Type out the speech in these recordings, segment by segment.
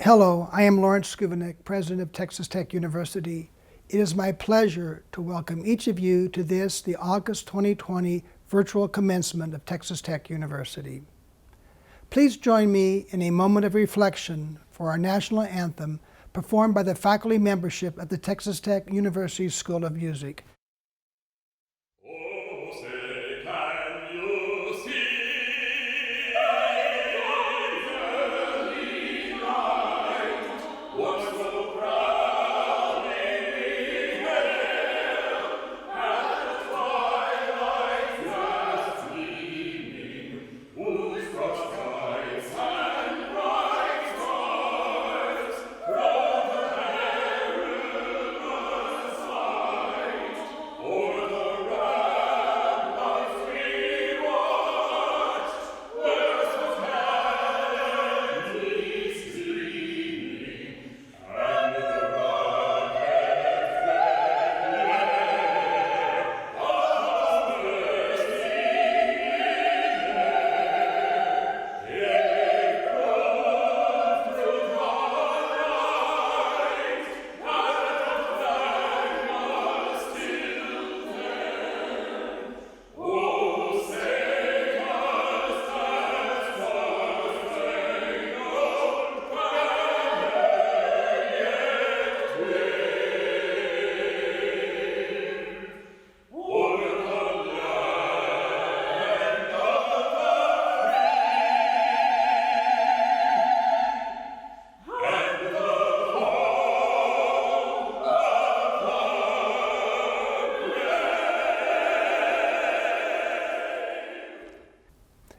Hello, I am Lawrence Skuvanek, President of Texas Tech University. It is my pleasure to welcome each of you to this, the August 2020 virtual commencement of Texas Tech University. Please join me in a moment of reflection for our national anthem performed by the faculty membership of the Texas Tech University School of Music.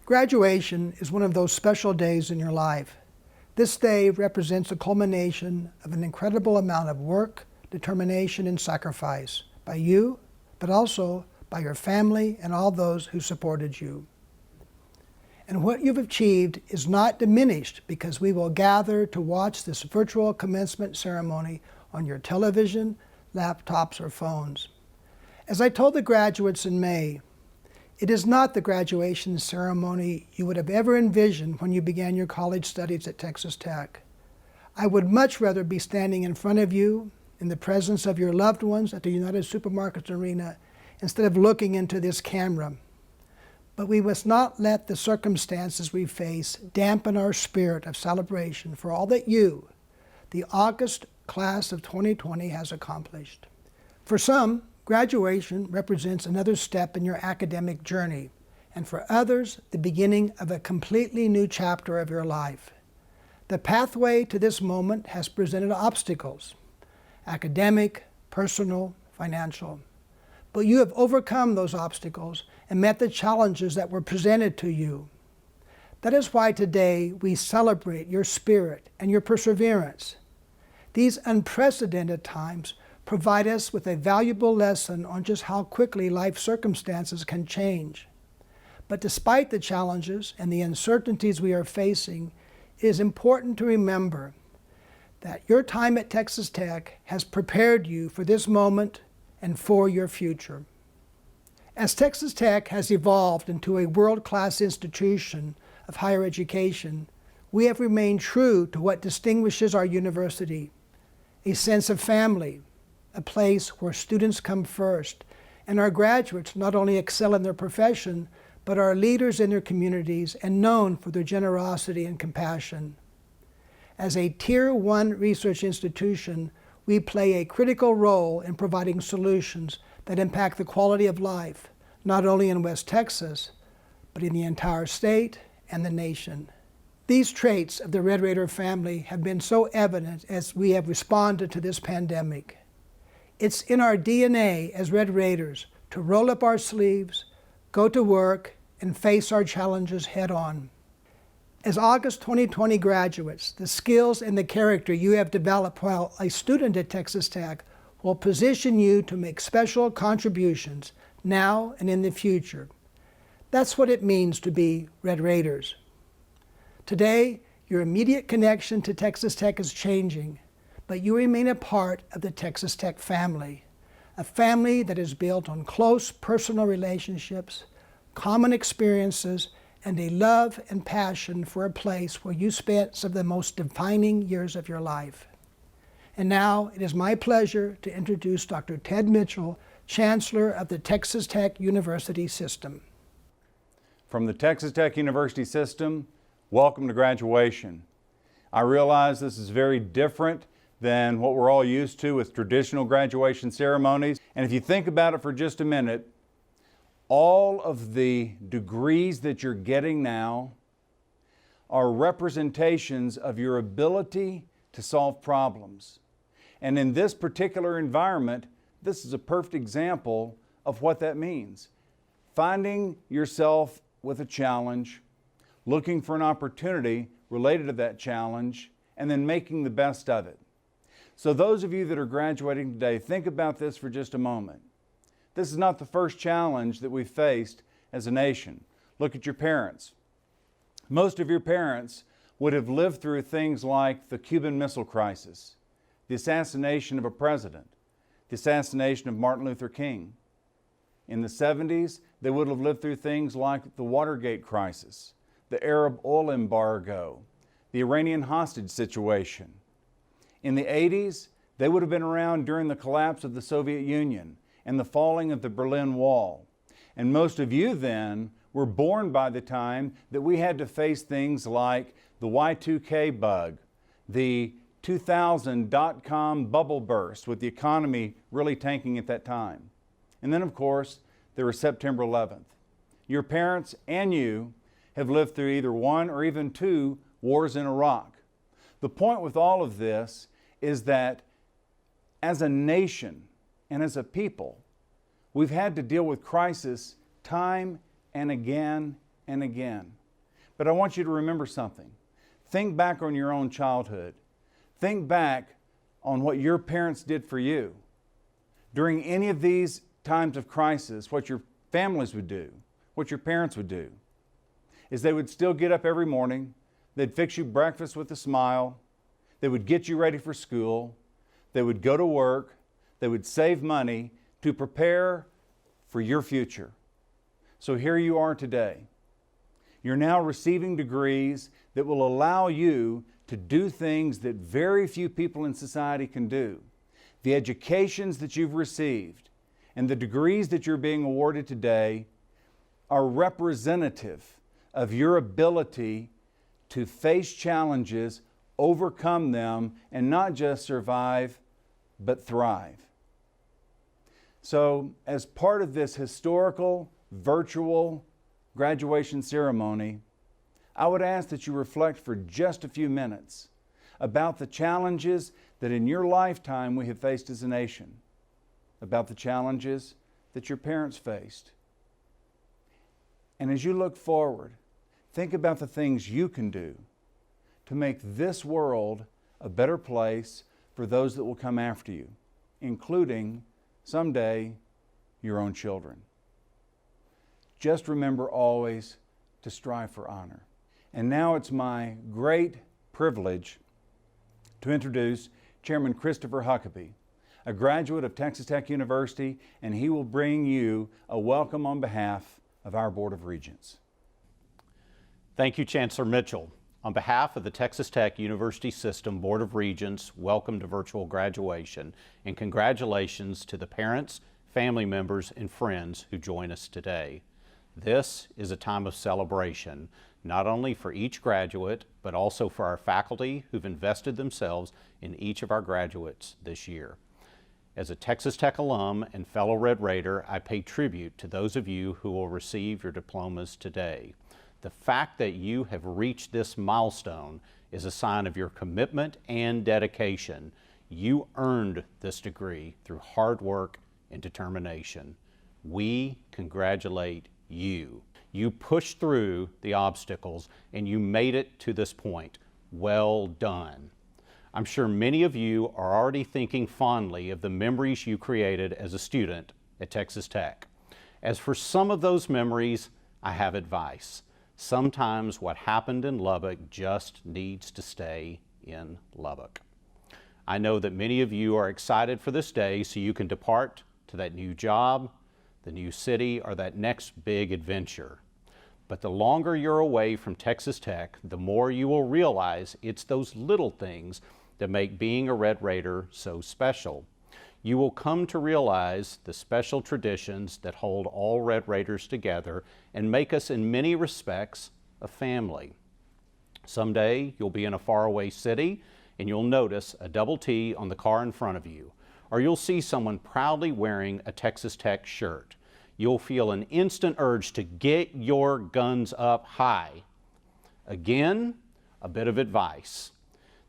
Graduation is one of those special days in your life. This day represents the culmination of an incredible amount of work, determination, and sacrifice by you, but also by your family and all those who supported you. And what you've achieved is not diminished because we will gather to watch this virtual commencement ceremony on your television, laptops, or phones. As I told the graduates in May, it is not the graduation ceremony you would have ever envisioned when you began your college studies at Texas Tech. I would much rather be standing in front of you in the presence of your loved ones at the United Supermarkets Arena instead of looking into this camera. But we must not let the circumstances we face dampen our spirit of celebration for all that you, the August class of 2020, has accomplished. For some, graduation represents another step in your academic journey, and for others, the beginning of a completely new chapter of your life. The pathway to this moment has presented obstacles, academic, personal, financial. But you have overcome those obstacles and met the challenges that were presented to you. That is why today we celebrate your spirit and your perseverance. These unprecedented times provide us with a valuable lesson on just how quickly life circumstances can change. But despite the challenges and the uncertainties we are facing, it is important to remember that your time at Texas Tech has prepared you for this moment and for your future. As Texas Tech has evolved into a world-class institution of higher education, we have remained true to what distinguishes our university: a sense of family, a place where students come first, and our graduates not only excel in their profession, but are leaders in their communities and known for their generosity and compassion. As a Tier 1 research institution, we play a critical role in providing solutions that impact the quality of life, not only in West Texas, but in the entire state and the nation. These traits of the Red Raider family have been so evident as we have responded to this pandemic. It's in our DNA as Red Raiders to roll up our sleeves, go to work, and face our challenges head on. As August 2020 graduates, the skills and the character you have developed while a student at Texas Tech will position you to make special contributions now and in the future. That's what it means to be Red Raiders. Today, your immediate connection to Texas Tech is changing, but you remain a part of the Texas Tech family, a family that is built on close personal relationships, common experiences, and a love and passion for a place where you spent some of the most defining years of your life. And now it is my pleasure to introduce Dr. Ted Mitchell, Chancellor of the Texas Tech University System. From the Texas Tech University System, welcome to graduation. I realize this is very different than what we're all used to with traditional graduation ceremonies. And if you think about it for just a minute, all of the degrees that you're getting now are representations of your ability to solve problems. And in this particular environment, this is a perfect example of what that means. Finding yourself with a challenge, looking for an opportunity related to that challenge, and then making the best of it. So those of you that are graduating today, think about this for just a moment. This is not the first challenge that we've faced as a nation. Look at your parents. Most of your parents would have lived through things like the Cuban Missile Crisis, the assassination of a president, the assassination of Martin Luther King. In the 70s, they would have lived through things like the Watergate crisis, the Arab oil embargo, the Iranian hostage situation. In the 80s, they would have been around during the collapse of the Soviet Union and the falling of the Berlin Wall. And most of you then were born by the time that we had to face things like the Y2K bug, the 2000 dot-com bubble burst with the economy really tanking at that time. And then of course, there was September 11th. Your parents and you have lived through either one or even two wars in Iraq. The point with all of this is that as a nation, and as a people, we've had to deal with crisis time and again and again. But I want you to remember something. Think back on your own childhood. Think back on what your parents did for you. During any of these times of crisis, what your families would do, what your parents would do, is they would still get up every morning, they'd fix you breakfast with a smile, they would get you ready for school, they would go to work, they would save money to prepare for your future. So here you are today. You're now receiving degrees that will allow you to do things that very few people in society can do. The educations that you've received and the degrees that you're being awarded today are representative of your ability to face challenges, overcome them, and not just survive, but thrive. So, as part of this historical, virtual graduation ceremony, I would ask that you reflect for just a few minutes about the challenges that in your lifetime we have faced as a nation, about the challenges that your parents faced. And as you look forward, think about the things you can do to make this world a better place for those that will come after you, including someday your own children. Just remember always to strive for honor. And now it's my great privilege to introduce Chairman Christopher Huckabee, a graduate of Texas Tech University, and he will bring you a welcome on behalf of our Board of Regents. Thank you, Chancellor Mitchell. On behalf of the Texas Tech University System Board of Regents, welcome to virtual graduation, and congratulations to the parents, family members, and friends who join us today. This is a time of celebration, not only for each graduate, but also for our faculty who've invested themselves in each of our graduates this year. As a Texas Tech alum and fellow Red Raider, I pay tribute to those of you who will receive your diplomas today. The fact that you have reached this milestone is a sign of your commitment and dedication. You earned this degree through hard work and determination. We congratulate you. You pushed through the obstacles and you made it to this point. Well done. I'm sure many of you are already thinking fondly of the memories you created as a student at Texas Tech. As for some of those memories, I have advice. Sometimes what happened in Lubbock just needs to stay in Lubbock. I know that many of you are excited for this day so you can depart to that new job, the new city, or that next big adventure. But the longer you're away from Texas Tech, the more you will realize it's those little things that make being a Red Raider so special. You will come to realize the special traditions that hold all Red Raiders together and make us in many respects a family. Someday you'll be in a faraway city and you'll notice a double T on the car in front of you, or you'll see someone proudly wearing a Texas Tech shirt. You'll feel an instant urge to get your guns up high. Again, a bit of advice.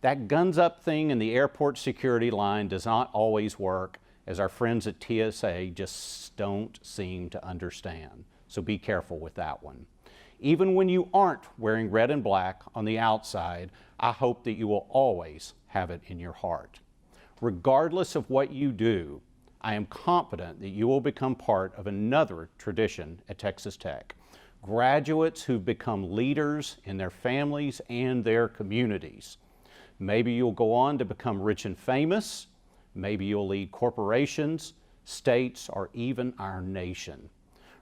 That guns up thing in the airport security line does not always work, as our friends at TSA just don't seem to understand. So be careful with that one. Even when you aren't wearing red and black on the outside, I hope that you will always have it in your heart. Regardless of what you do, I am confident that you will become part of another tradition at Texas Tech. Graduates who've become leaders in their families and their communities. Maybe you'll go on to become rich and famous. Maybe you'll lead corporations, states, or even our nation.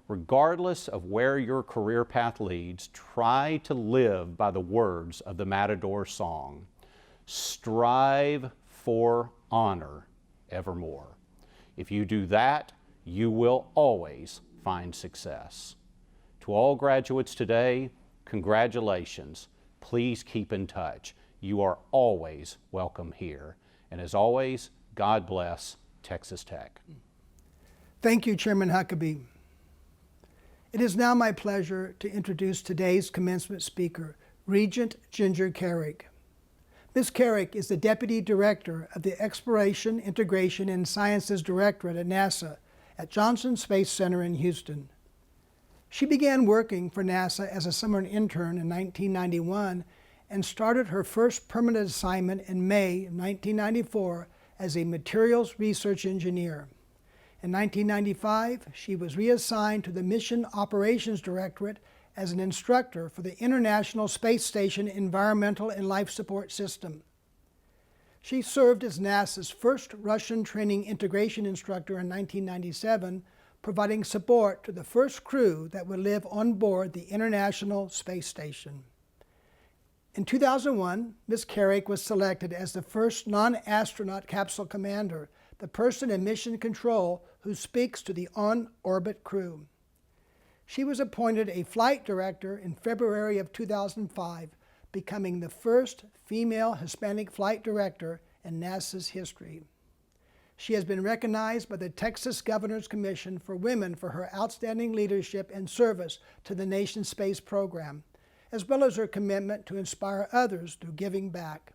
Regardless of where your career path leads, try to live by the words of the Matador song. Strive for honor evermore. If you do that, you will always find success. To all graduates today, congratulations. Please keep in touch. You are always welcome here. And as always, God bless Texas Tech. Thank you, Chairman Huckabee. It is now my pleasure to introduce today's commencement speaker, Regent Ginger Carrick. Ms. Carrick is the Deputy Director of the Exploration, Integration, and Sciences Directorate at NASA at Johnson Space Center in Houston. She began working for NASA as a summer intern in 1991 and started her first permanent assignment in May 1994 as a materials research engineer. In 1995, she was reassigned to the Mission Operations Directorate as an instructor for the International Space Station Environmental and Life Support System. She served as NASA's first Russian training integration instructor in 1997, providing support to the first crew that would live on board the International Space Station. In 2001, Ms. Carrick was selected as the first non-astronaut capsule commander, the person in mission control who speaks to the on-orbit crew. She was appointed a flight director in February of 2005, becoming the first female Hispanic flight director in NASA's history. She has been recognized by the Texas Governor's Commission for Women for her outstanding leadership and service to the nation's space program, as well as her commitment to inspire others through giving back.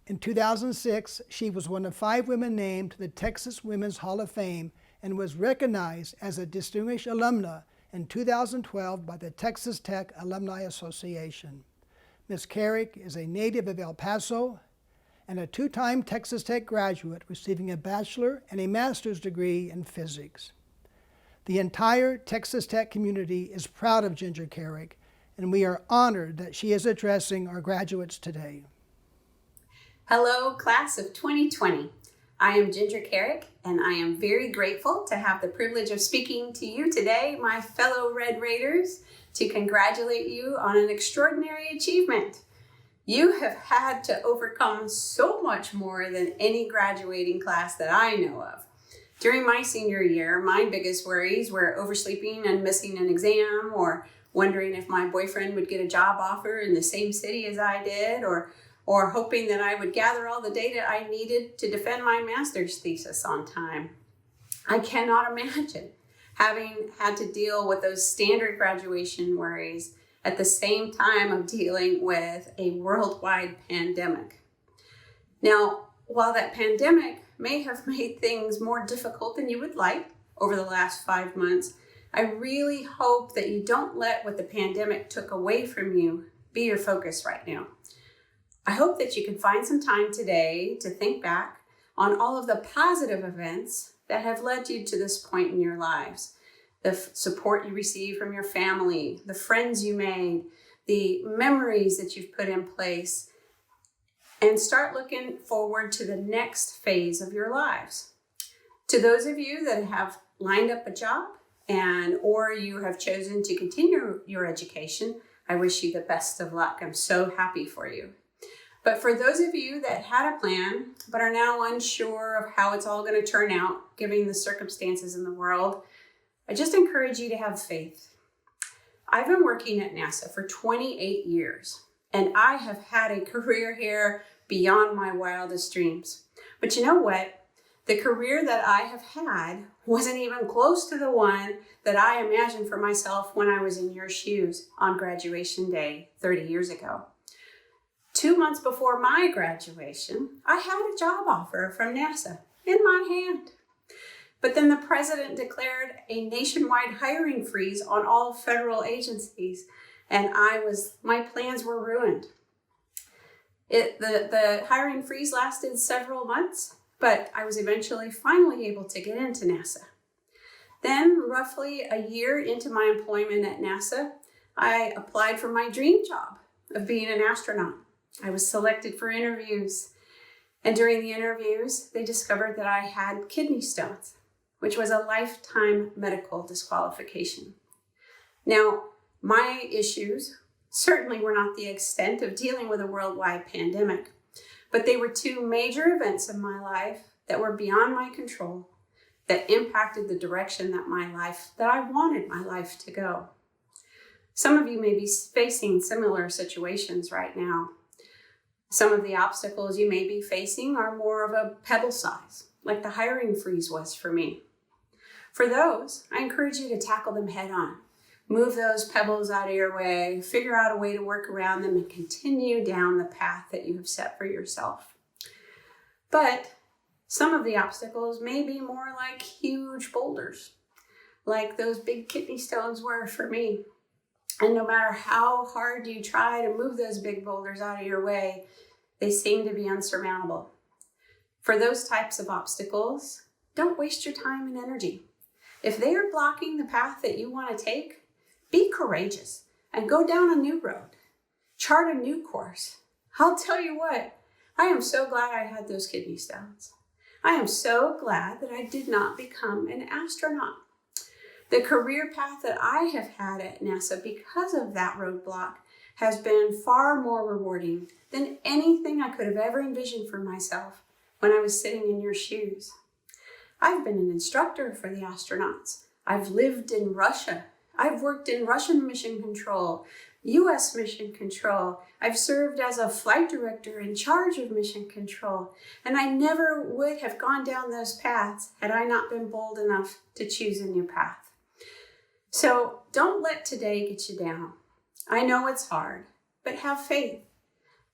In 2006, she was one of 5 women named to the Texas Women's Hall of Fame and was recognized as a distinguished alumna in 2012 by the Texas Tech Alumni Association. Ms. Carrick is a native of El Paso and a 2-time Texas Tech graduate receiving a bachelor and a master's degree in physics. The entire Texas Tech community is proud of Ginger Carrick, and we are honored that she is addressing our graduates today. Hello, class of 2020. I am Ginger Carrick, and I am very grateful to have the privilege of speaking to you today, my fellow Red Raiders, to congratulate you on an extraordinary achievement. You have had to overcome so much more than any graduating class that I know of. During my senior year, my biggest worries were oversleeping and missing an exam, or wondering if my boyfriend would get a job offer in the same city as I did, or hoping that I would gather all the data I needed to defend my master's thesis on time. I cannot imagine having had to deal with those standard graduation worries at the same time of dealing with a worldwide pandemic. Now, while that pandemic may have made things more difficult than you would like over the last 5 months, I really hope that you don't let what the pandemic took away from you be your focus right now. I hope that you can find some time today to think back on all of the positive events that have led you to this point in your lives. The support you received from your family, the friends you made, the memories that you've put in place, and start looking forward to the next phase of your lives. To those of you that have lined up a job, or you have chosen to continue your education, I wish you the best of luck. I'm so happy for you. But for those of you that had a plan but are now unsure of how it's all going to turn out, given the circumstances in the world, I just encourage you to have faith. I've been working at NASA for 28 years, and I have had a career here beyond my wildest dreams. But you know what? The career that I have had wasn't even close to the one that I imagined for myself when I was in your shoes on graduation day 30 years ago. 2 months before my graduation, I had a job offer from NASA in my hand. But then the president declared a nationwide hiring freeze on all federal agencies, and my plans were ruined. The hiring freeze lasted several months, but I was finally able to get into NASA. Then, roughly a year into my employment at NASA, I applied for my dream job of being an astronaut. I was selected for interviews, and during the interviews, they discovered that I had kidney stones, which was a lifetime medical disqualification. Now, my issues certainly were not the extent of dealing with a worldwide pandemic, but they were two major events in my life that were beyond my control, that impacted the direction that I wanted my life to go. Some of you may be facing similar situations right now. Some of the obstacles you may be facing are more of a pebble size, like the hiring freeze was for me. For those, I encourage you to tackle them head on. Move those pebbles out of your way, figure out a way to work around them, and continue down the path that you have set for yourself. But some of the obstacles may be more like huge boulders, like those big kidney stones were for me. And no matter how hard you try to move those big boulders out of your way, they seem to be unsurmountable. For those types of obstacles, don't waste your time and energy. If they are blocking the path that you want to take, be courageous and go down a new road. Chart a new course. I'll tell you what, I am so glad I had those kidney stones. I am so glad that I did not become an astronaut. The career path that I have had at NASA because of that roadblock has been far more rewarding than anything I could have ever envisioned for myself when I was sitting in your shoes. I've been an instructor for the astronauts. I've lived in Russia. I've worked in Russian mission control, U.S. mission control. I've served as a flight director in charge of mission control. And I never would have gone down those paths had I not been bold enough to choose a new path. So don't let today get you down. I know it's hard, but have faith.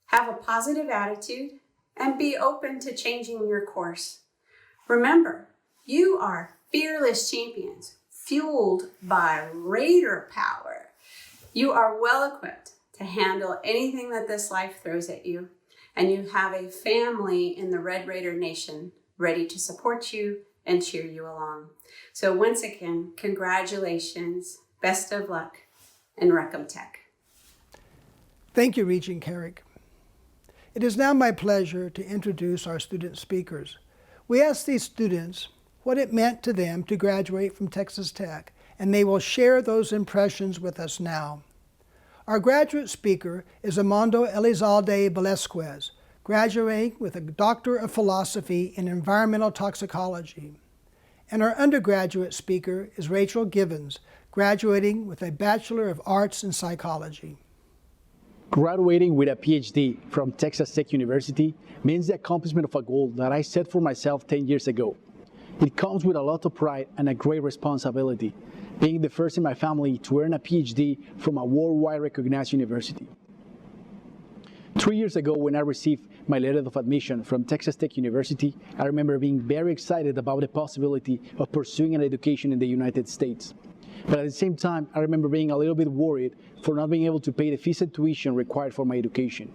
Have a positive attitude and be open to changing your course. Remember, you are fearless champions, fueled by Raider power. You are well equipped to handle anything that this life throws at you, and you have a family in the Red Raider Nation ready to support you and cheer you along. So once again, congratulations, best of luck, and Recom Tech. Thank you, Regent Carrick. It is now my pleasure to introduce our student speakers. We asked these students what it meant to them to graduate from Texas Tech, and they will share those impressions with us now. Our graduate speaker is Armando Elizalde Velasquez, graduating with a Doctor of Philosophy in Environmental Toxicology. And our undergraduate speaker is Rachel Givens, graduating with a Bachelor of Arts in Psychology. Graduating with a PhD from Texas Tech University means the accomplishment of a goal that I set for myself 10 years ago. It comes with a lot of pride and a great responsibility, being the first in my family to earn a PhD from a worldwide recognized university. 3 years ago, when I received my letter of admission from Texas Tech University, I remember being very excited about the possibility of pursuing an education in the United States. But at the same time, I remember being a little bit worried for not being able to pay the fees and tuition required for my education.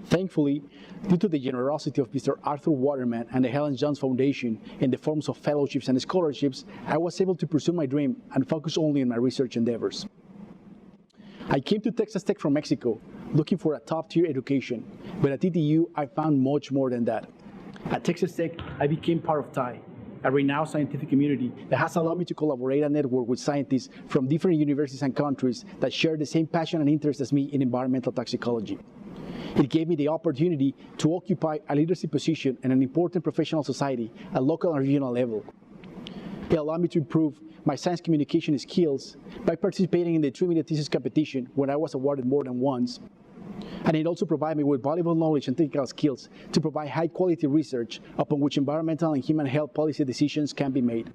Thankfully, due to the generosity of Mr. Arthur Waterman and the Helen Johns Foundation in the forms of fellowships and scholarships, I was able to pursue my dream and focus only on my research endeavors. I came to Texas Tech from Mexico, looking for a top-tier education, but at TTU, I found much more than that. At Texas Tech, I became part of TIE, a renowned scientific community that has allowed me to collaborate and network with scientists from different universities and countries that share the same passion and interest as me in environmental toxicology. It gave me the opportunity to occupy a leadership position in an important professional society at local and regional level. It allowed me to improve my science communication skills by participating in the 3-minute thesis competition when I was awarded more than once. And it also provided me with valuable knowledge and technical skills to provide high-quality research upon which environmental and human health policy decisions can be made.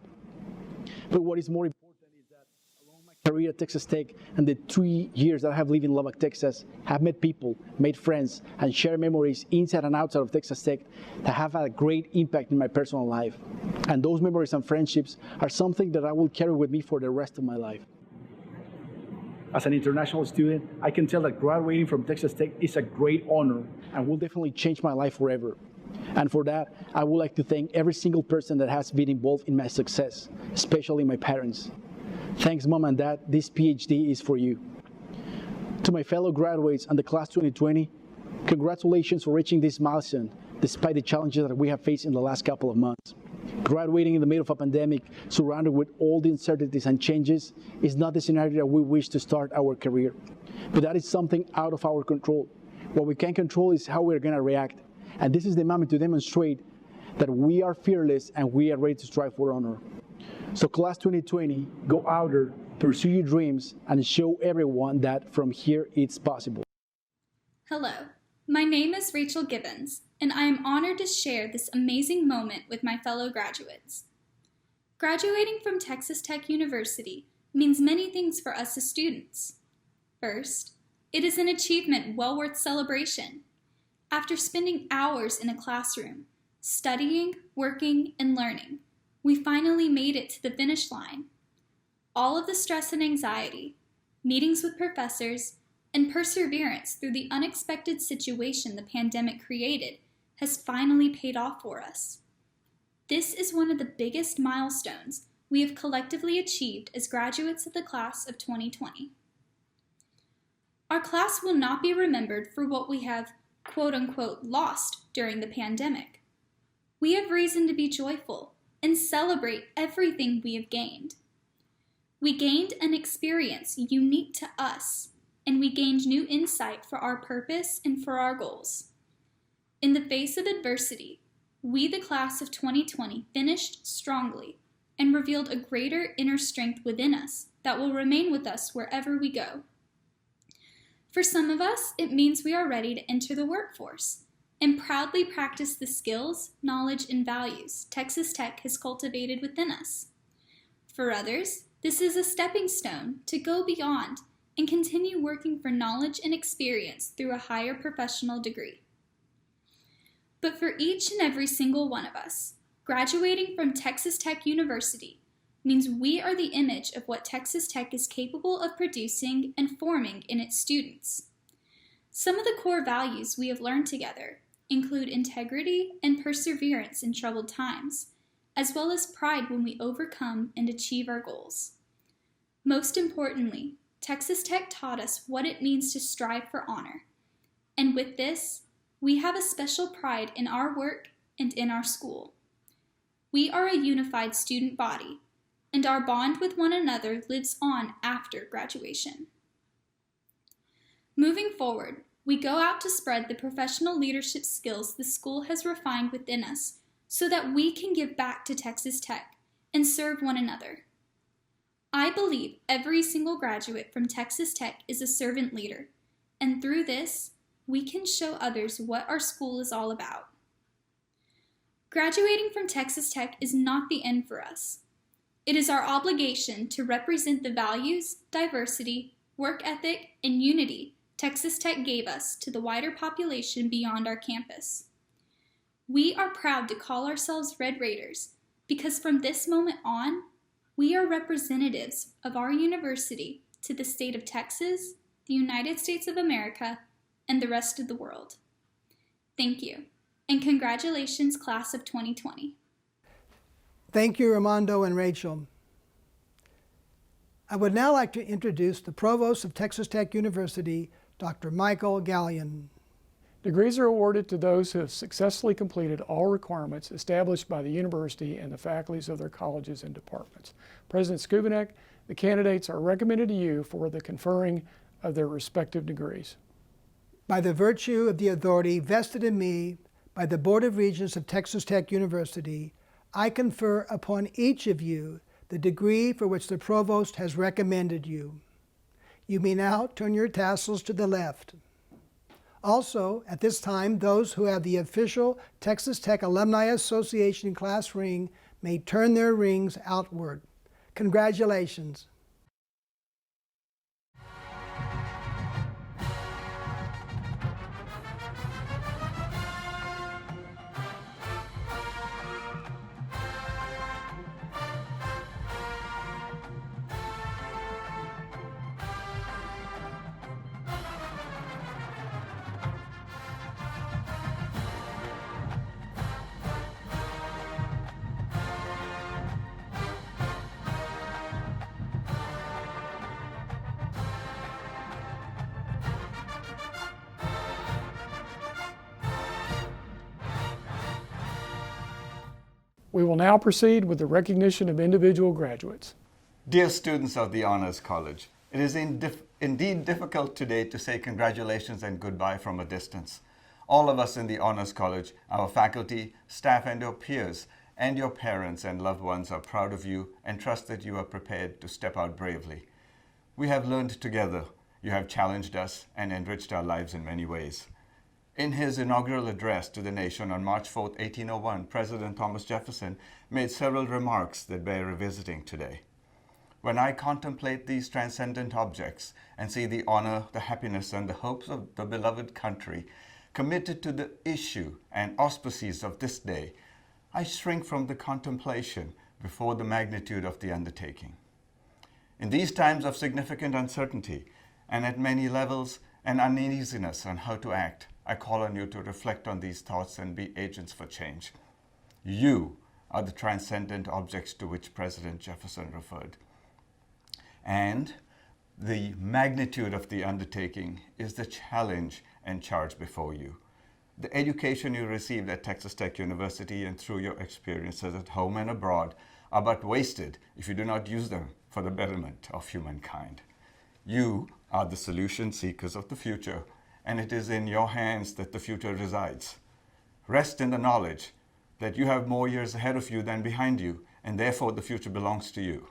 But what is more important is that along my career at Texas Tech and the 3 years that I have lived in Lubbock, Texas, I have met people, made friends, and shared memories inside and outside of Texas Tech that have had a great impact in my personal life. And those memories and friendships are something that I will carry with me for the rest of my life. As an international student, I can tell that graduating from Texas Tech is a great honor and will definitely change my life forever. And for that, I would like to thank every single person that has been involved in my success, especially my parents. Thanks, Mom and Dad, this PhD is for you. To my fellow graduates and the class 2020, congratulations for reaching this milestone, despite the challenges that we have faced in the last couple of months. Graduating in the middle of a pandemic, surrounded with all the uncertainties and changes, is not the scenario that we wish to start our career. But that is something out of our control. What we can control is how we're going to react. And this is the moment to demonstrate that we are fearless and we are ready to strive for honor. So class 2020, go out there, pursue your dreams, and show everyone that from here it's possible. Hello, my name is Rachel Gibbons, and I am honored to share this amazing moment with my fellow graduates. Graduating from Texas Tech University means many things for us as students. First, it is an achievement well worth celebration. After spending hours in a classroom, studying, working, and learning, we finally made it to the finish line. All of the stress and anxiety, meetings with professors, and perseverance through the unexpected situation the pandemic created has finally paid off for us. This is one of the biggest milestones we have collectively achieved as graduates of the class of 2020. Our class will not be remembered for what we have quote-unquote lost during the pandemic. We have reason to be joyful and celebrate everything we have gained. We gained an experience unique to us, and we gained new insight for our purpose and for our goals. In the face of adversity, we, the class of 2020, finished strongly and revealed a greater inner strength within us that will remain with us wherever we go. For some of us, it means we are ready to enter the workforce and proudly practice the skills, knowledge, and values Texas Tech has cultivated within us. For others, this is a stepping stone to go beyond and continue working for knowledge and experience through a higher professional degree. But for each and every single one of us, graduating from Texas Tech University means we are the image of what Texas Tech is capable of producing and forming in its students. Some of the core values we have learned together include integrity and perseverance in troubled times, as well as pride when we overcome and achieve our goals. Most importantly, Texas Tech taught us what it means to strive for honor. And with this, we have a special pride in our work and in our school. We are a unified student body, and our bond with one another lives on after graduation. Moving forward, we go out to spread the professional leadership skills the school has refined within us so that we can give back to Texas Tech and serve one another. I believe every single graduate from Texas Tech is a servant leader, and through this, we can show others what our school is all about. Graduating from Texas Tech is not the end for us. It is our obligation to represent the values, diversity, work ethic, and unity Texas Tech gave us to the wider population beyond our campus. We are proud to call ourselves Red Raiders because from this moment on, we are representatives of our university to the state of Texas, the United States of America, and the rest of the world. Thank you, and congratulations, class of 2020. Thank you, Armando and Rachel. I would now like to introduce the Provost of Texas Tech University, Dr. Michael Gallion. Degrees are awarded to those who have successfully completed all requirements established by the university and the faculties of their colleges and departments. President Skubanek, the candidates are recommended to you for the conferring of their respective degrees. By the virtue of the authority vested in me by the Board of Regents of Texas Tech University, I confer upon each of you the degree for which the Provost has recommended you. You may now turn your tassels to the left. Also, at this time, those who have the official Texas Tech Alumni Association class ring may turn their rings outward. Congratulations. We will now proceed with the recognition of individual graduates. Dear students of the Honors College, it is indeed difficult today to say congratulations and goodbye from a distance. All of us in the Honors College, our faculty, staff, and your peers, and your parents and loved ones are proud of you and trust that you are prepared to step out bravely. We have learned together. You have challenged us and enriched our lives in many ways. In his inaugural address to the nation on March 4, 1801, President Thomas Jefferson made several remarks that bear revisiting today. When I contemplate these transcendent objects and see the honor, the happiness, and the hopes of the beloved country committed to the issue and auspices of this day, I shrink from the contemplation before the magnitude of the undertaking. In these times of significant uncertainty and at many levels and uneasiness on how to act, I call on you to reflect on these thoughts and be agents for change. You are the transcendent objects to which President Jefferson referred. And the magnitude of the undertaking is the challenge and charge before you. The education you received at Texas Tech University and through your experiences at home and abroad are but wasted if you do not use them for the betterment of humankind. You are the solution seekers of the future, and it is in your hands that the future resides. Rest in the knowledge that you have more years ahead of you than behind you, and therefore the future belongs to you.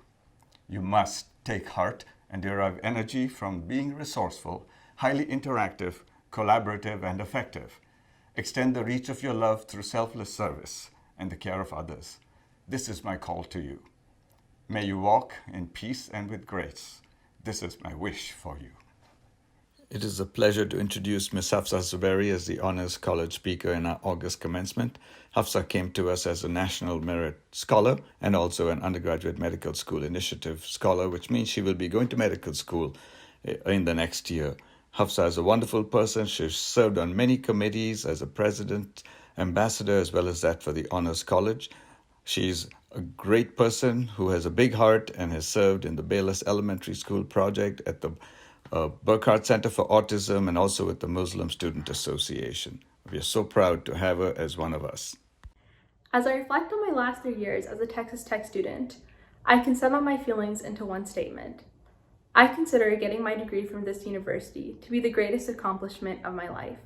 You must take heart and derive energy from being resourceful, highly interactive, collaborative, and effective. Extend the reach of your love through selfless service and the care of others. This is my call to you. May you walk in peace and with grace. This is my wish for you. It is a pleasure to introduce Ms. Hafsa Zuberi as the Honors College speaker in our August commencement. Hafsa came to us as a National Merit Scholar and also an Undergraduate Medical School Initiative Scholar, which means she will be going to medical school in the next year. Hafsa is a wonderful person. She's served on many committees as a president, ambassador, as well as that for the Honors College. She's a great person who has a big heart and has served in the Bayless Elementary School project at the Burkhardt Center for Autism and also with the Muslim Student Association. We are so proud to have her as one of us. As I reflect on my last 3 years as a Texas Tech student, I can sum up my feelings into one statement. I consider getting my degree from this university to be the greatest accomplishment of my life.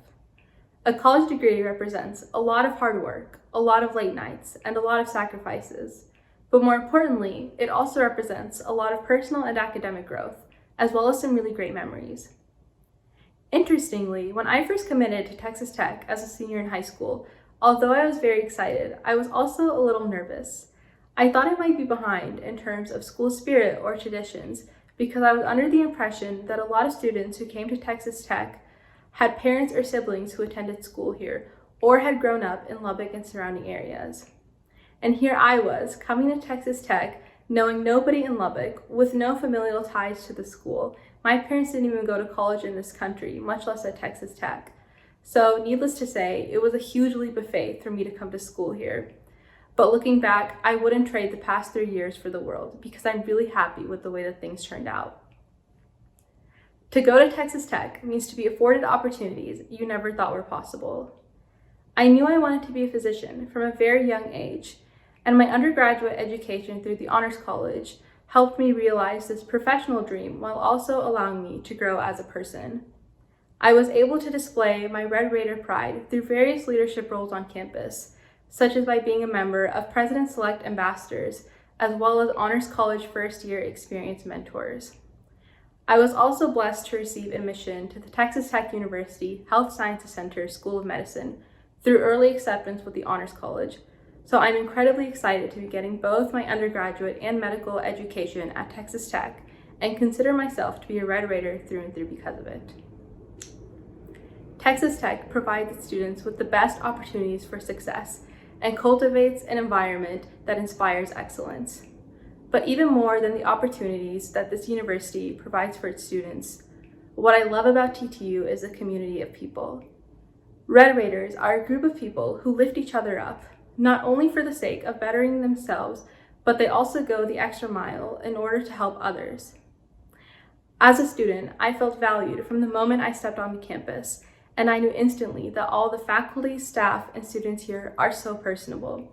A college degree represents a lot of hard work, a lot of late nights, and a lot of sacrifices. But more importantly, it also represents a lot of personal and academic growth, as well as some really great memories. Interestingly, when I first committed to Texas Tech as a senior in high school, although I was very excited, I was also a little nervous. I thought I might be behind in terms of school spirit or traditions because I was under the impression that a lot of students who came to Texas Tech had parents or siblings who attended school here or had grown up in Lubbock and surrounding areas. And here I was, coming to Texas Tech, knowing nobody in Lubbock, with no familial ties to the school. My parents didn't even go to college in this country, much less at Texas Tech. So needless to say, it was a huge leap of faith for me to come to school here. But looking back, I wouldn't trade the past 3 years for the world because I'm really happy with the way that things turned out. To go to Texas Tech means to be afforded opportunities you never thought were possible. I knew I wanted to be a physician from a very young age, and my undergraduate education through the Honors College helped me realize this professional dream while also allowing me to grow as a person. I was able to display my Red Raider pride through various leadership roles on campus, such as by being a member of President Select Ambassadors, as well as Honors College first-year experience mentors. I was also blessed to receive admission to the Texas Tech University Health Sciences Center School of Medicine through early acceptance with the Honors College, so I'm incredibly excited to be getting both my undergraduate and medical education at Texas Tech and consider myself to be a Red Raider through and through because of it. Texas Tech provides its students with the best opportunities for success and cultivates an environment that inspires excellence. But even more than the opportunities that this university provides for its students, what I love about TTU is a community of people. Red Raiders are a group of people who lift each other up, not only for the sake of bettering themselves, but they also go the extra mile in order to help others. As a student, I felt valued from the moment I stepped onto campus, and I knew instantly that all the faculty, staff, and students here are so personable.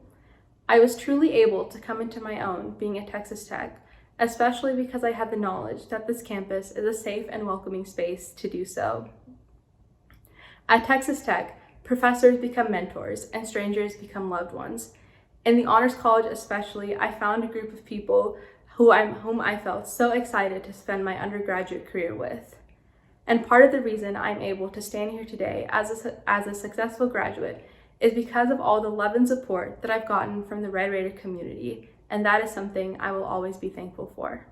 I was truly able to come into my own being at Texas Tech, especially because I had the knowledge that this campus is a safe and welcoming space to do so. At Texas Tech, professors become mentors and strangers become loved ones. In the Honors College especially, I found a group of people whom I felt so excited to spend my undergraduate career with. And part of the reason I'm able to stand here today as a successful graduate is because of all the love and support that I've gotten from the Red Raider community, and that is something I will always be thankful for.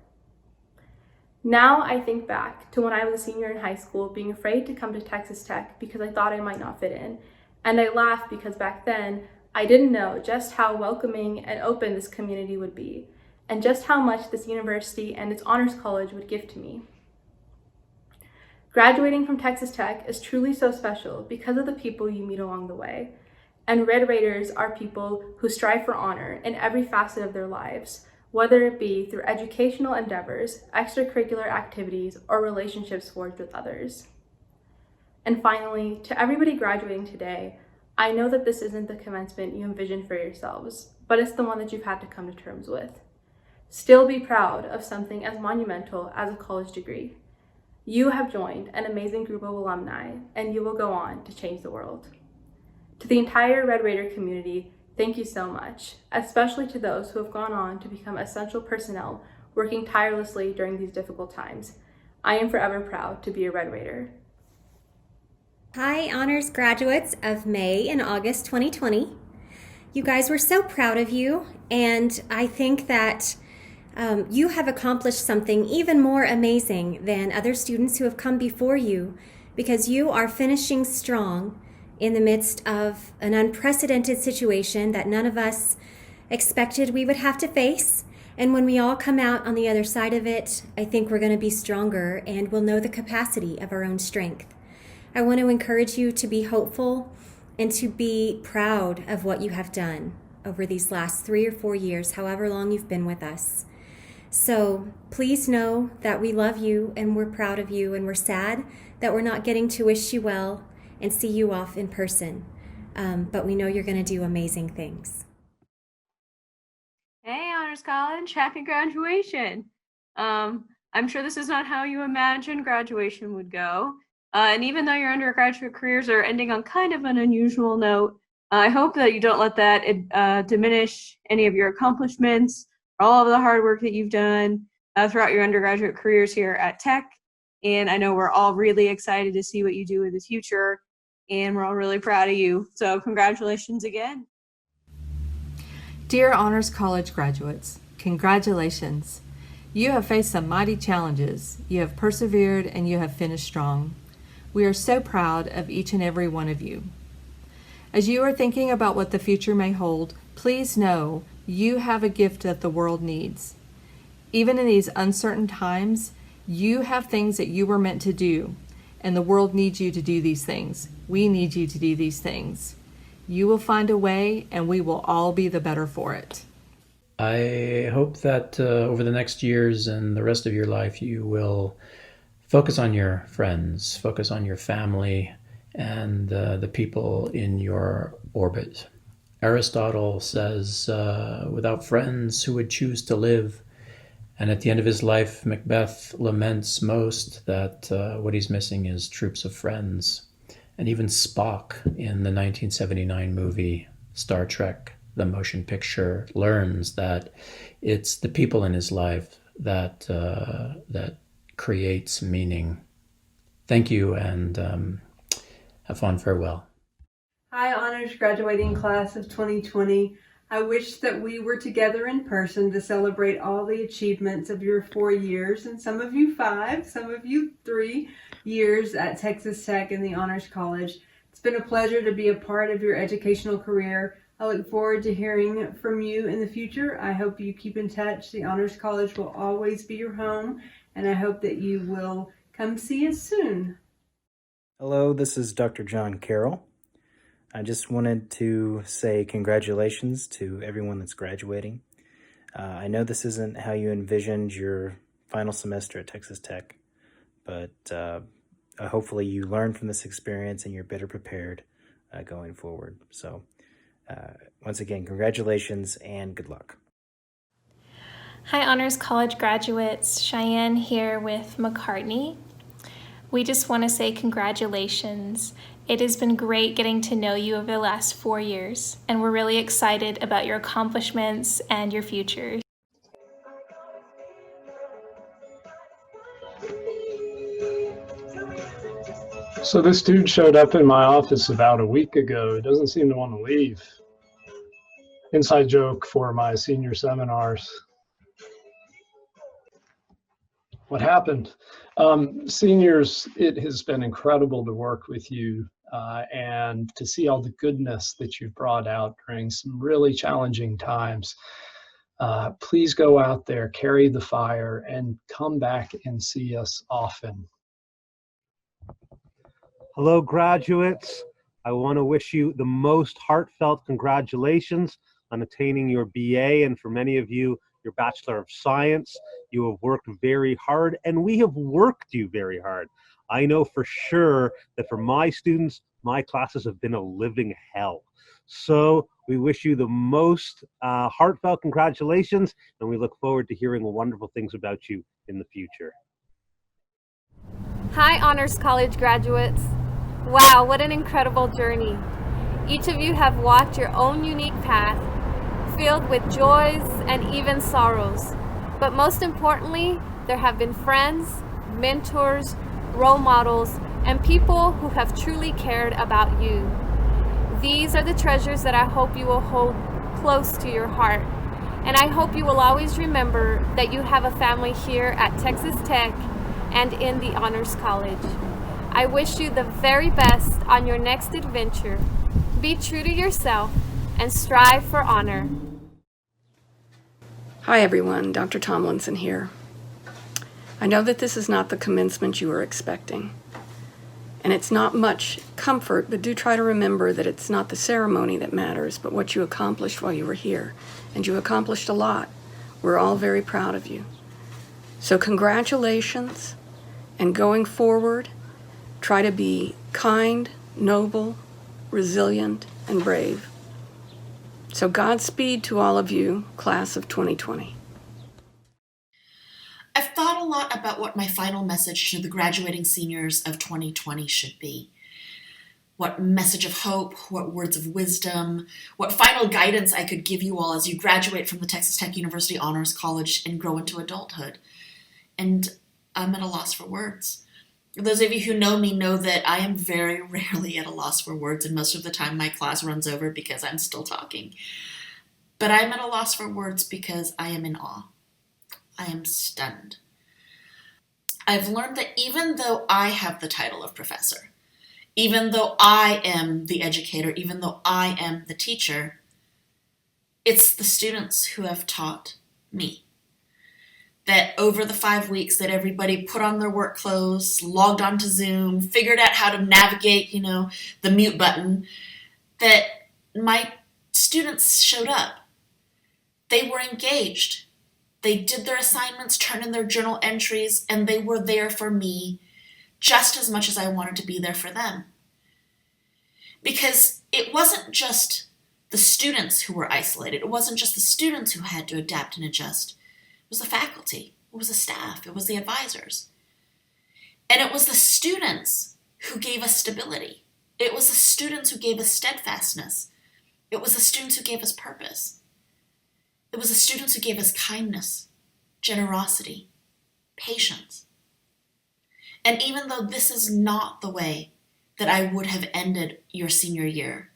Now I think back to when I was a senior in high school being afraid to come to Texas Tech because I thought I might not fit in, and I laugh because back then I didn't know just how welcoming and open this community would be, and just how much this university and its Honors College would give to me. Graduating from Texas Tech is truly so special because of the people you meet along the way. And Red Raiders are people who strive for honor in every facet of their lives, whether it be through educational endeavors, extracurricular activities, or relationships forged with others. And finally, to everybody graduating today, I know that this isn't the commencement you envisioned for yourselves, but it's the one that you've had to come to terms with. Still be proud of something as monumental as a college degree. You have joined an amazing group of alumni, and you will go on to change the world. To the entire Red Raider community, thank you so much, especially to those who have gone on to become essential personnel working tirelessly during these difficult times. I am forever proud to be a Red Raider. Hi, honors graduates of May and August 2020. You guys, were so proud of you, and I think that you have accomplished something even more amazing than other students who have come before you, because you are finishing strong in the midst of an unprecedented situation that none of us expected we would have to face. And when we all come out on the other side of it, I think we're going to be stronger and we'll know the capacity of our own strength. I want to encourage you to be hopeful and to be proud of what you have done over these last 3 or 4 years, however long you've been with us. So please know that we love you and we're proud of you, and we're sad that we're not getting to wish you well and see you off in person. But we know you're going to do amazing things. Hey, Honors College, happy graduation. I'm sure this is not how you imagined graduation would go. And even though your undergraduate careers are ending on kind of an unusual note, I hope that you don't let that diminish any of your accomplishments, or all of the hard work that you've done throughout your undergraduate careers here at Tech. And I know we're all really excited to see what you do in the future, and we're all really proud of you. So congratulations again. Dear Honors College graduates, congratulations. You have faced some mighty challenges. You have persevered and you have finished strong. We are so proud of each and every one of you. As you are thinking about what the future may hold, please know you have a gift that the world needs. Even in these uncertain times, you have things that you were meant to do, and the world needs you to do these things. We need you to do these things. You will find a way, and we will all be the better for it. I hope that over the next years and the rest of your life, you will focus on your friends, focus on your family, and the people in your orbit. Aristotle says, without friends, who would choose to live? And at the end of his life, Macbeth laments most that what he's missing is troops of friends. And even Spock in the 1979 movie Star Trek, the motion picture, learns that it's the people in his life that creates meaning. Thank you, and have fun. Farewell. Hi, honors graduating class of 2020. I wish that we were together in person to celebrate all the achievements of your 4 years, and some of you 5, some of you 3 years at Texas Tech in the Honors College. It's been a pleasure to be a part of your educational career. I look forward to hearing from you in the future. I hope you keep in touch. The Honors College will always be your home, and I hope that you will come see us soon. Hello, this is Dr. John Carroll. I just wanted to say congratulations to everyone that's graduating. I know this isn't how you envisioned your final semester at Texas Tech, but hopefully you learn from this experience and you're better prepared going forward. So once again, congratulations and good luck. Hi, Honors College graduates. Cheyenne here with McCartney. We just want to say congratulations. It has been great getting to know you over the last 4 years, and we're really excited about your accomplishments and your futures. So this dude showed up in my office about a week ago. He doesn't seem to want to leave. Inside joke for my senior seminars. What happened? Seniors, it has been incredible to work with you and to see all the goodness that you've brought out during some really challenging times. Please go out there, carry the fire, and come back and see us often. Hello, graduates. I want to wish you the most heartfelt congratulations on attaining your BA, and for many of you, your Bachelor of Science. You have worked very hard, and we have worked you very hard. I know for sure that for my students, my classes have been a living hell. So we wish you the most heartfelt congratulations, and we look forward to hearing wonderful things about you in the future. Hi, Honors College graduates. Wow, what an incredible journey. Each of you have walked your own unique path, filled with joys and even sorrows. But most importantly, there have been friends, mentors, role models, and people who have truly cared about you. These are the treasures that I hope you will hold close to your heart. And I hope you will always remember that you have a family here at Texas Tech and in the Honors College. I wish you the very best on your next adventure. Be true to yourself and strive for honor. Hi everyone, Dr. Tomlinson here. I know that this is not the commencement you were expecting, and it's not much comfort, but do try to remember that it's not the ceremony that matters, but what you accomplished while you were here, and you accomplished a lot. We're all very proud of you. So congratulations, and going forward, try to be kind, noble, resilient, and brave. So Godspeed to all of you, class of 2020. I've thought a lot about what my final message to the graduating seniors of 2020 should be. What message of hope, what words of wisdom, what final guidance I could give you all as you graduate from the Texas Tech University Honors College and grow into adulthood. And I'm at a loss for words. Those of you who know me know that I am very rarely at a loss for words, and most of the time my class runs over because I'm still talking. But I'm at a loss for words because I am in awe. I am stunned. I've learned that even though I have the title of professor, even though I am the educator, even though I am the teacher, it's the students who have taught me. That over the 5 weeks that everybody put on their work clothes, logged onto Zoom, figured out how to navigate, the mute button, that my students showed up. They were engaged. They did their assignments, turned in their journal entries, and they were there for me just as much as I wanted to be there for them. Because it wasn't just the students who were isolated. It wasn't just the students who had to adapt and adjust. It was the faculty. It was the staff. It was the advisors. And it was the students who gave us stability. It was the students who gave us steadfastness. It was the students who gave us purpose. It was the students who gave us kindness, generosity, patience. And even though this is not the way that I would have ended your senior year,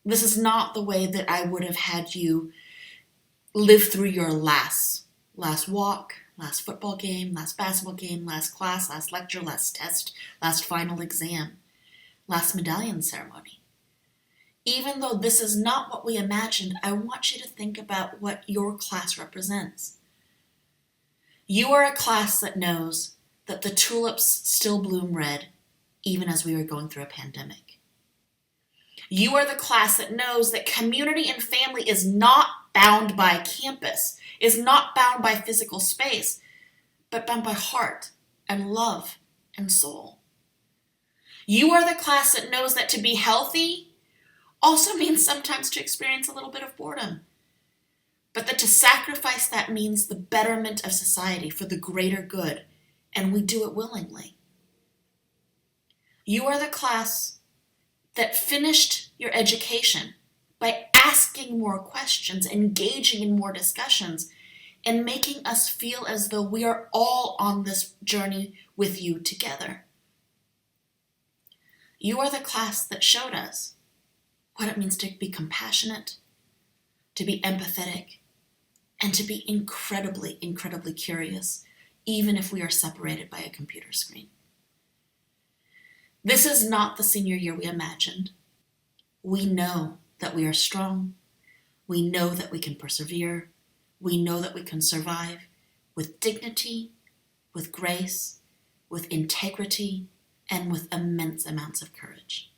this is not the way that I would have had you live through your last walk, last football game, last basketball game, last class, last lecture, last test, last final exam, last medallion ceremony. Even though this is not what we imagined, I want you to think about what your class represents. You are a class that knows that the tulips still bloom red, even as we are going through a pandemic. You are the class that knows that community and family is not bound by campus, is not bound by physical space, but bound by heart and love and soul. You are the class that knows that to be healthy also means sometimes to experience a little bit of boredom, but that to sacrifice that means the betterment of society for the greater good, and we do it willingly. You are the class that finished your education by asking more questions, engaging in more discussions, and making us feel as though we are all on this journey with you together. You are the class that showed us what it means to be compassionate, to be empathetic, and to be incredibly, incredibly curious, even if we are separated by a computer screen. This is not the senior year we imagined. We know that we are strong. We know that we can persevere. We know that we can survive with dignity, with grace, with integrity, and with immense amounts of courage.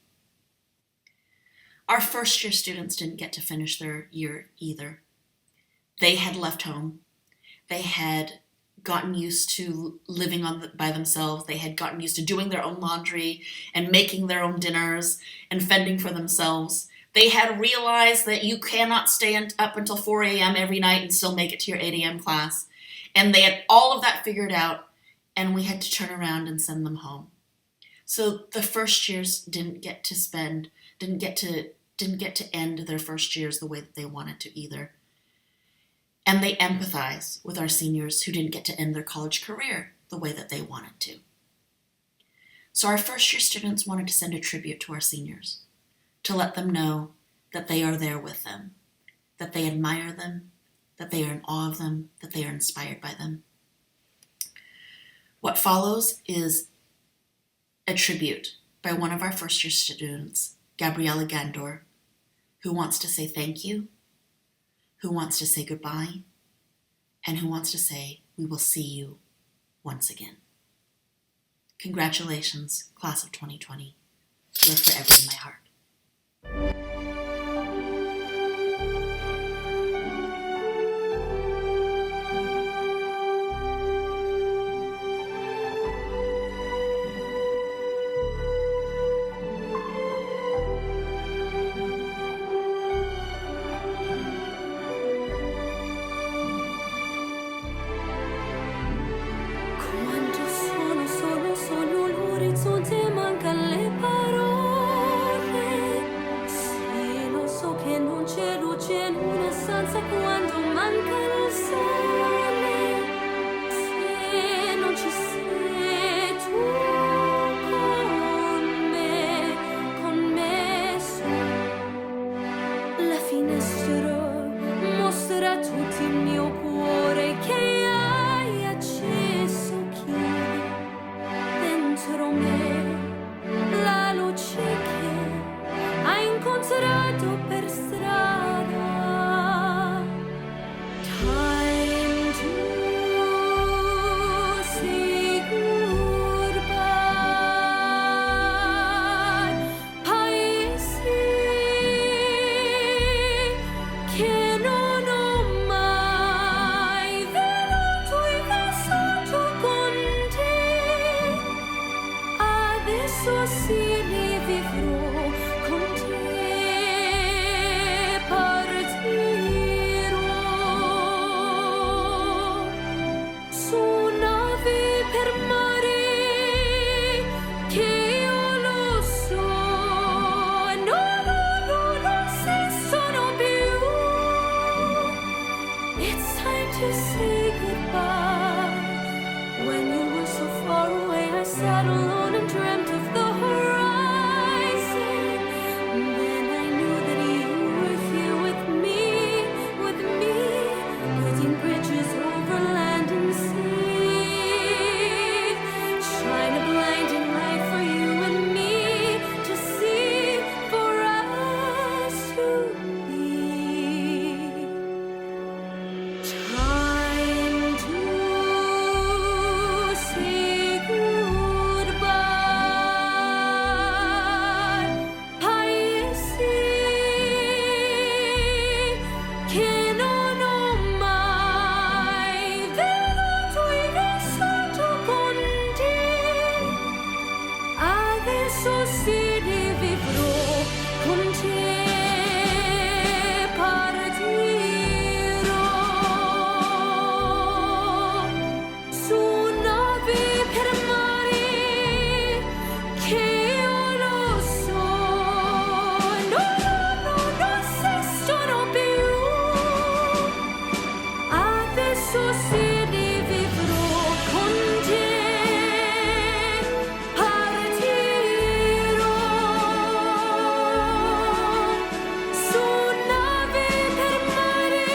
Our first year students didn't get to finish their year either. They had left home. They had gotten used to living by themselves. They had gotten used to doing their own laundry and making their own dinners and fending for themselves. They had realized that you cannot stay up until 4 a.m. every night and still make it to your 8 a.m. class. And they had all of that figured out, and we had to turn around and send them home. So the first years didn't get to end their first years the way that they wanted to either. And they empathize with our seniors who didn't get to end their college career the way that they wanted to. So our first year students wanted to send a tribute to our seniors, to let them know that they are there with them, that they admire them, that they are in awe of them, that they are inspired by them. What follows is a tribute by one of our first year students, Gabriella Gandor, who wants to say thank you, who wants to say goodbye, and who wants to say we will see you once again. Congratulations, class of 2020. You are forever in my heart. L'orizzonte manca le parole. Sì, lo so che non c'è luce in una stanza quando manca il sole. Se non ci sei tu con me su. La finestra mostra a tutti il mio cuore che hai acceso chi dentro me. adesso sì rivivrò con te, partirò su navi per mare che io lo so, no, non esistono più. It's time to say goodbye. When you were so far away, I sat alone and dreamt of the horizon. Then I knew that you were here with me, building bridges over land and sea. Shine a blinding light for you and me to see, for us to be. Time to say goodbye. Paesi che non ho mai veduto e vissuto con te. Adesso sì rivivrò con te, partirò su navi per mare che io lo so, no, non esistono più. Adesso sì rivivrò con te, partirò su navi per mare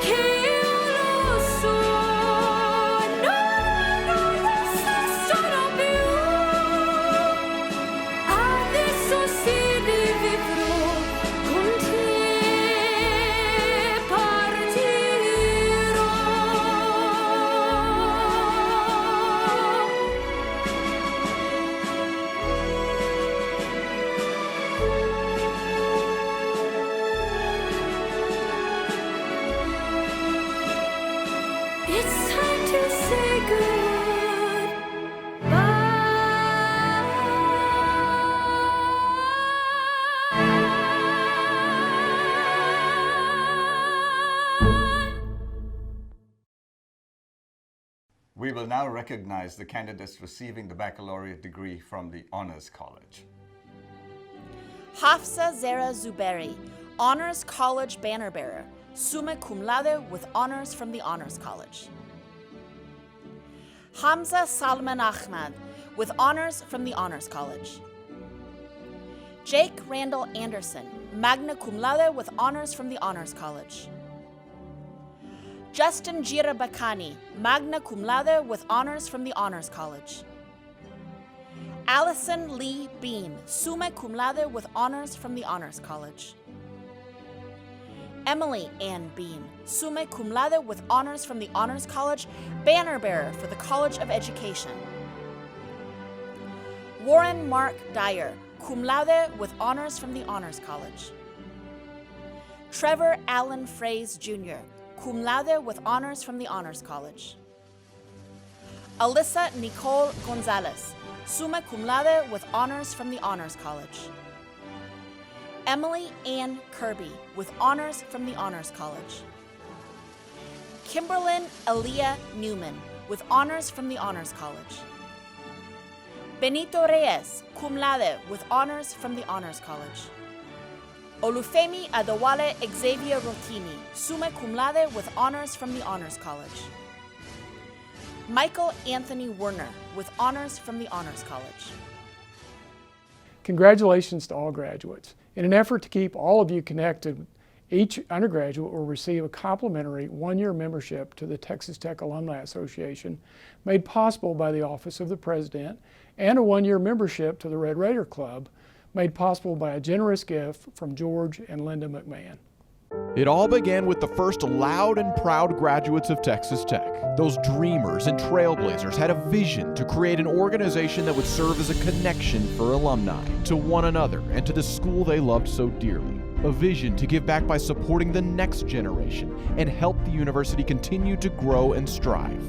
che io lo so, no, non esistono più. Adesso sì rivivrò con te, partirò. It's time to say We will now recognize the candidates receiving the baccalaureate degree from the Honors College. Hafsa Zara Zuberi, Honors College banner bearer, summa cum laude with honors from the Honors College. Hamza Salman Ahmad, with honors from the Honors College. Jake Randall Anderson, magna cum laude with honors from the Honors College. Justin Girabakani, magna cum laude with honors from the Honors College. Allison Lee Bean, summa cum laude with honors from the Honors College. Emily Ann Bean, summa cum laude with honors from the Honors College, banner bearer for the College of Education. Warren Mark Dyer, cum laude with honors from the Honors College. Trevor Allen Fraze Jr., cum laude with honors from the Honors College. Alyssa Nicole Gonzalez, summa cum laude with honors from the Honors College. Emily Ann Kirby, with honors from the Honors College. Kimberlyn Aaliyah Newman, with honors from the Honors College. Benito Reyes, cum laude, with honors from the Honors College. Olufemi Adewale Xavier Rotini, summa cum laude, with honors from the Honors College. Michael Anthony Werner, with honors from the Honors College. Congratulations to all graduates. In an effort to keep all of you connected, each undergraduate will receive a complimentary one-year membership to the Texas Tech Alumni Association, made possible by the Office of the President, and a one-year membership to the Red Raider Club, made possible by a generous gift from George and Linda McMahon. It all began with the first loud and proud graduates of Texas Tech. Those dreamers and trailblazers had a vision to create an organization that would serve as a connection for alumni to one another and to the school they loved so dearly. A vision to give back by supporting the next generation and help the university continue to grow and strive.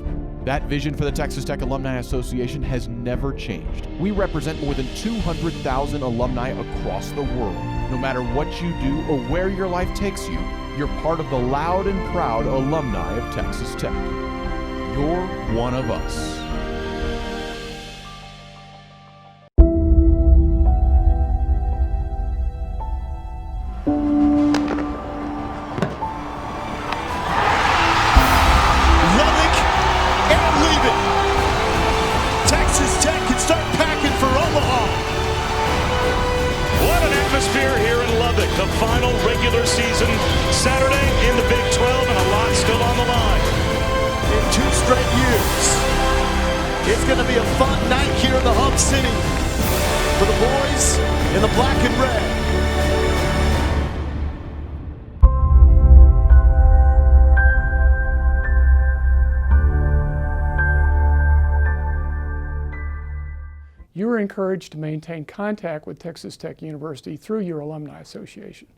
That vision for the Texas Tech Alumni Association has never changed. We represent more than 200,000 alumni across the world. No matter what you do or where your life takes you, you're part of the loud and proud alumni of Texas Tech. You're one of us. The final regular season Saturday in the Big 12, and a lot still on the line. In 2 straight years, it's going to be a fun night here in the Hub City for the boys in the black and red. You are encouraged to maintain contact with Texas Tech University through your Alumni Association.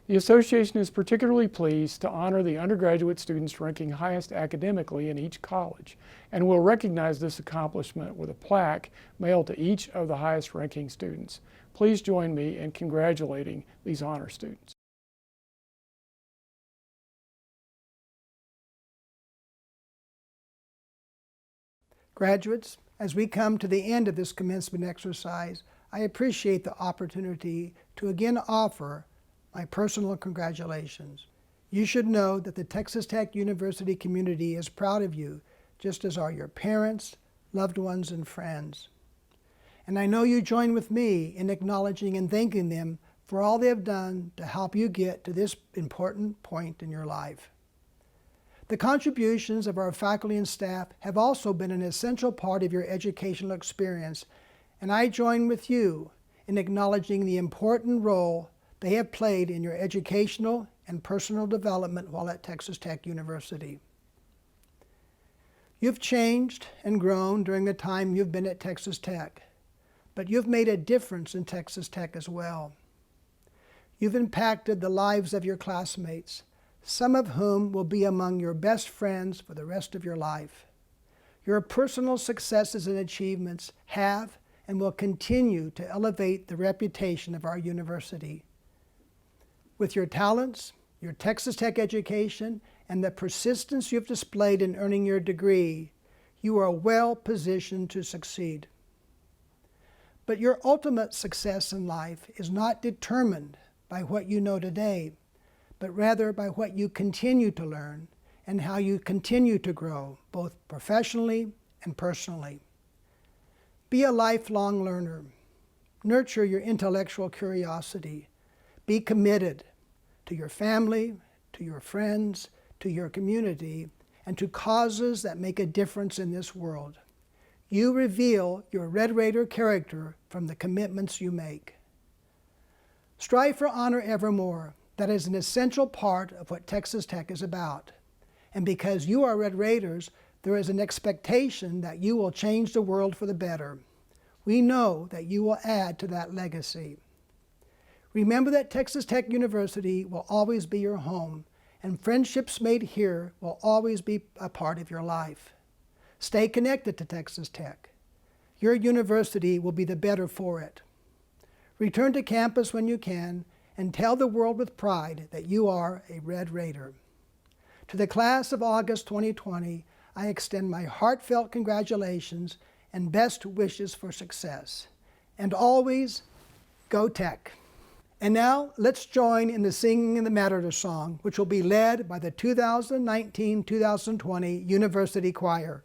The association is particularly pleased to honor the undergraduate students ranking highest academically in each college, and will recognize this accomplishment with a plaque mailed to each of the highest ranking students. Please join me in congratulating these honor students. Graduates, as we come to the end of this commencement exercise, I appreciate the opportunity to again offer my personal congratulations. You should know that the Texas Tech University community is proud of you, just as are your parents, loved ones, and friends. And I know you join with me in acknowledging and thanking them for all they have done to help you get to this important point in your life. The contributions of our faculty and staff have also been an essential part of your educational experience, and I join with you in acknowledging the important role they have played in your educational and personal development while at Texas Tech University. You've changed and grown during the time you've been at Texas Tech, but you've made a difference in Texas Tech as well. You've impacted the lives of your classmates, some of whom will be among your best friends for the rest of your life. Your personal successes and achievements have and will continue to elevate the reputation of our university. With your talents, your Texas Tech education, and the persistence you've displayed in earning your degree, you are well positioned to succeed. But your ultimate success in life is not determined by what you know today, but rather by what you continue to learn and how you continue to grow, both professionally and personally. Be a lifelong learner. Nurture your intellectual curiosity. Be committed to your family, to your friends, to your community, and to causes that make a difference in this world. You reveal your Red Raider character from the commitments you make. Strive for honor evermore. That is an essential part of what Texas Tech is about. And because you are Red Raiders, there is an expectation that you will change the world for the better. We know that you will add to that legacy. Remember that Texas Tech University will always be your home, and friendships made here will always be a part of your life. Stay connected to Texas Tech. Your university will be the better for it. Return to campus when you can, and tell the world with pride that you are a Red Raider. To the class of August 2020, I extend my heartfelt congratulations and best wishes for success. And always, go Tech. And now, let's join in the Singing in the Matador song, which will be led by the 2019-2020 University Choir.